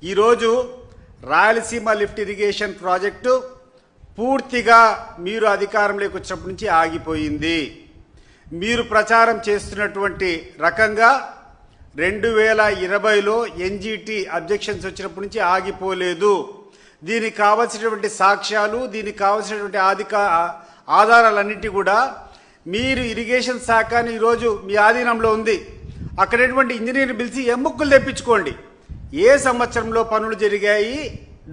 ఈరోజు Rayalaseema lift irrigation project పూర్తిగా మీరు అధికారంలోకి వచ్చినప్పటి నుంచి ఆగిపోయింది. మీరు ప్రచారం చేస్తున్నటువంటి రకంగా 2020లో ఎన్జిటి అబ్జెక్షన్స్ వచ్చినప్పటి నుంచి ఆగిపోలేదు. దీనికి కావాల్సినటువంటి సాక్ష్యాలు, దీనికి కావాల్సినటువంటి ఆధారాలన్నింటి కూడా మీరు ఇరిగేషన్ శాఖని ఈరోజు మీ ఆధీనంలో ఉంది. అక్కడటువంటి ఇంజనీర్ని పిలిచి ఎమ్ముక్కులు తెప్పించుకోండి. ఏ సంవత్సరంలో పనులు జరిగాయి,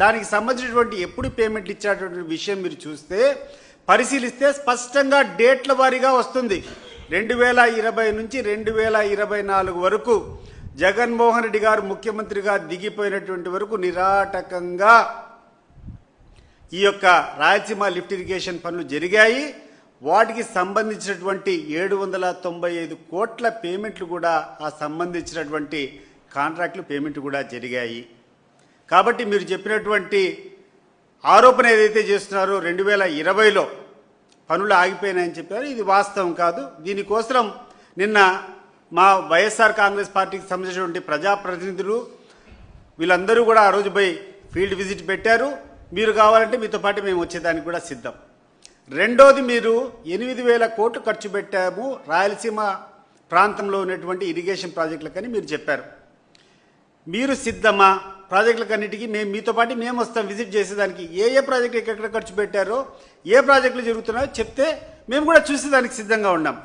దానికి సంబంధించినటువంటి ఎప్పుడు పేమెంట్లు ఇచ్చేటువంటి విషయం మీరు చూస్తే పరిశీలిస్తే స్పష్టంగా డేట్ల వారీగా వస్తుంది. 2020 నుంచి 2024 వరకు జగన్మోహన్ రెడ్డి గారు ముఖ్యమంత్రిగా దిగిపోయినటువంటి వరకు నిరాటకంగా ఈ యొక్క రాయలసీమ లిఫ్ట్ ఇరిగేషన్ పనులు జరిగాయి. వాటికి సంబంధించినటువంటి 795 కోట్ల పేమెంట్లు కూడా ఆ సంబంధించినటువంటి కాంట్రాక్టులు పేమెంట్ కూడా జరిగాయి. కాబట్టి మీరు చెప్పినటువంటి ఆరోపణ ఏదైతే చేస్తున్నారో 2020లో పనులు ఆగిపోయినాయని చెప్పారు, ఇది వాస్తవం కాదు. దీనికోసం నిన్న మా వైఎస్ఆర్ కాంగ్రెస్ పార్టీకి సంబంధించినటువంటి ప్రజాప్రతినిధులు వీళ్ళందరూ కూడా ఆ రోజు పోయి ఫీల్డ్ విజిట్ పెట్టారు. మీరు కావాలంటే మీతో పాటు మేము వచ్చేదానికి కూడా సిద్ధం. రెండోది, మీరు 8,000 కోట్లు ఖర్చు పెట్టాము రాయలసీమ ప్రాంతంలో ఉన్నటువంటి ఇరిగేషన్ ప్రాజెక్టులకని మీరు చెప్పారు. మీరు సిద్ధమా? ప్రాజెక్టులకన్నిటికీ మీతో పాటు మేము వస్తాం విజిట్ చేసేదానికి. ఏ ప్రాజెక్టులు ఎక్కడ ఖర్చు పెట్టారో, ఏ ప్రాజెక్టులు జరుగుతున్నాయో చెప్తే మేము కూడా చూసేదానికి సిద్ధంగా ఉన్నాం.